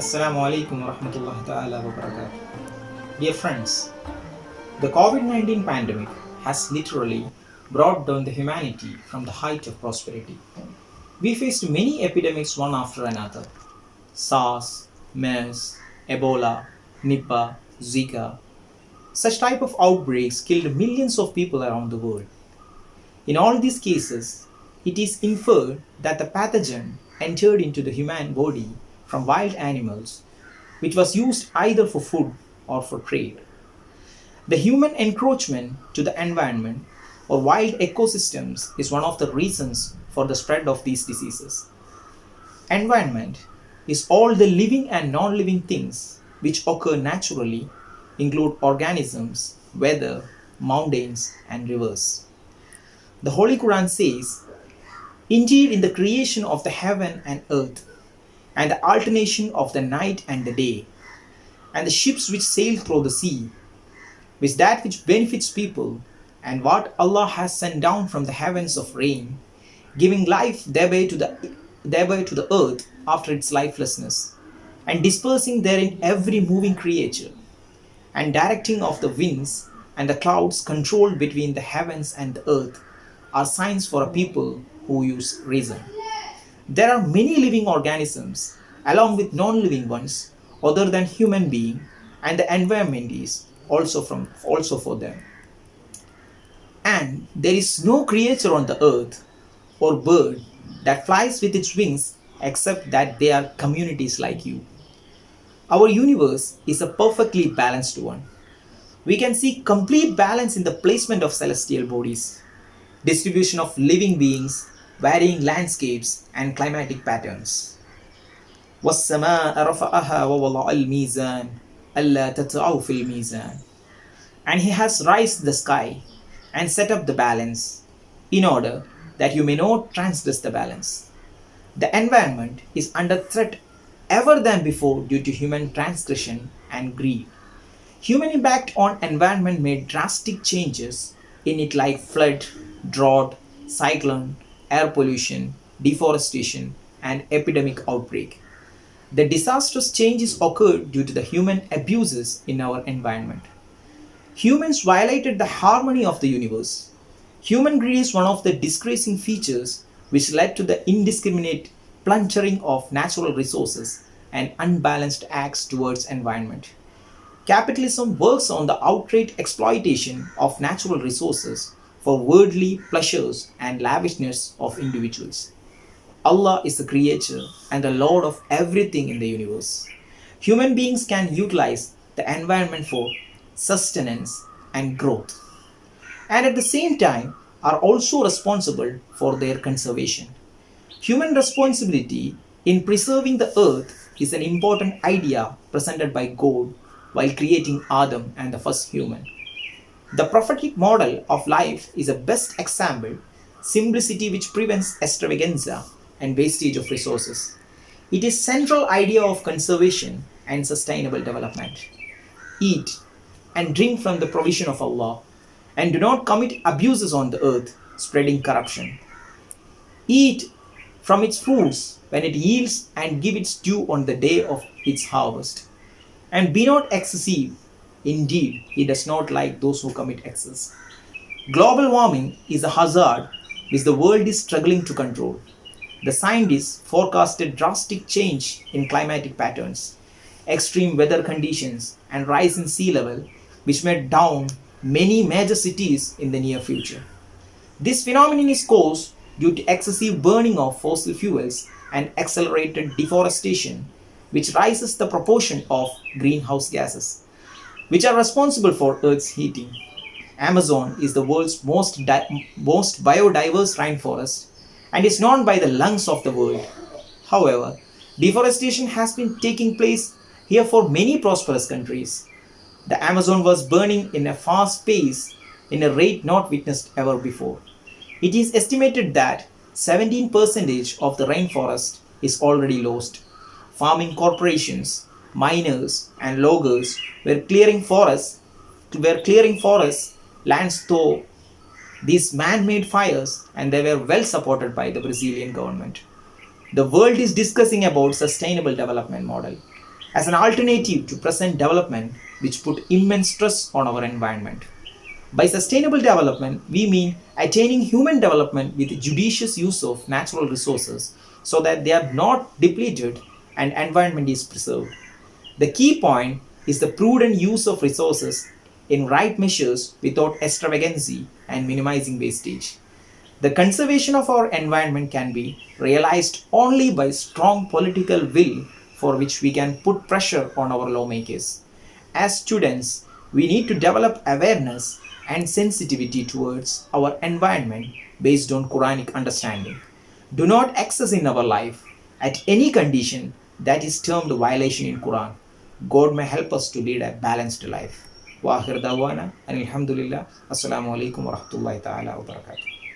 Assalamu alaikum wa rahmatullahi ta'ala wa barakatuh. Dear friends, the COVID 19 pandemic has literally brought down the humanity from the height of prosperity. We faced many epidemics one after another: SARS, MERS, Ebola, Nipah, Zika. Such type of outbreaks killed millions of people around the world. In all these cases, it is inferred that the pathogen entered into the human body from wild animals, which was used either for food or for trade. The human encroachment to the environment or wild ecosystems is one of the reasons for the spread of these diseases. Environment is all the living and non-living things which occur naturally, include organisms, weather, mountains, and rivers. The Holy Quran says, "Indeed, in the creation of the heaven and earth, and the alternation of the night and the day, and the ships which sail through the sea, with that which benefits people, and what Allah has sent down from the heavens of rain, giving life thereby to the earth after its lifelessness, and dispersing therein every moving creature, and directing of the winds and the clouds controlled between the heavens and the earth, are signs for a people who use reason." There are many living organisms along with non-living ones other than human being, and the environment is also for them. And there is no creature on the earth or bird that flies with its wings except that they are communities like you. Our universe is a perfectly balanced one. We can see complete balance in the placement of celestial bodies, distribution of living beings, varying landscapes, and climatic patterns. وَالسَّمَاءَ رَفَعَهَا وَوَضَعَ الْمِيزَانَ أَلَّا تَطْغَوْا فِي الْمِيزَانِ. And he has raised the sky and set up the balance in order that you may not transgress the balance. The environment is under threat ever than before due to human transgression and greed. Human impact on environment made drastic changes in it, like flood, drought, cyclone, air pollution, deforestation, and epidemic outbreak. The disastrous changes occurred due to the human abuses in our environment. Humans violated the harmony of the universe. Human greed is one of the disgracing features which led to the indiscriminate plundering of natural resources and unbalanced acts towards environment. Capitalism works on the outright exploitation of natural resources for worldly pleasures and lavishness of individuals. Allah is the creator and the Lord of everything in the universe. Human beings can utilize the environment for sustenance and growth, and at the same time are also responsible for their conservation. Human responsibility in preserving the earth is an important idea presented by God while creating Adam and the first human. The prophetic model of life is a best example: simplicity which prevents extravaganza and wastage of resources. It is central idea of conservation and sustainable development. Eat and drink from the provision of Allah, and do not commit abuses on the earth, spreading corruption. Eat from its fruits when it yields, and give its due on the day of its harvest. And be not excessive. Indeed, He does not like those who commit excess. Global warming is a hazard which the world is struggling to control. The scientists forecasted drastic change in climatic patterns, extreme weather conditions, and rise in sea level, which may down many major cities in the near future. This phenomenon is caused due to excessive burning of fossil fuels and accelerated deforestation, which raises the proportion of greenhouse gases, which are responsible for Earth's heating. Amazon is the world's most biodiverse rainforest and is known by the lungs of the world. However, deforestation has been taking place here for many prosperous countries. The Amazon was burning in a fast pace in a rate not witnessed ever before. It is estimated that 17% of the rainforest is already lost. Farming corporations, miners, and loggers were clearing forests lands through these man-made fires, and they were well supported by the Brazilian government. The world is discussing about sustainable development model. as an alternative to present development which put immense stress on our environment. By sustainable development, we mean attaining human development with judicious use of natural resources so that they are not depleted and environment is preserved. The key point is the prudent use of resources in right measures without extravagancy and minimizing wastage. The conservation of our environment can be realized only by strong political will for which we can put pressure on our lawmakers. As students, we need to develop awareness and sensitivity towards our environment based on Quranic understanding. Do not excess in our life at any condition that is termed violation in Quran. God may help us to lead a balanced life. Wa akhir dawana and alhamdulillah. Assalamu alaikum wa rahmatullahi ta'ala wa barakatuh.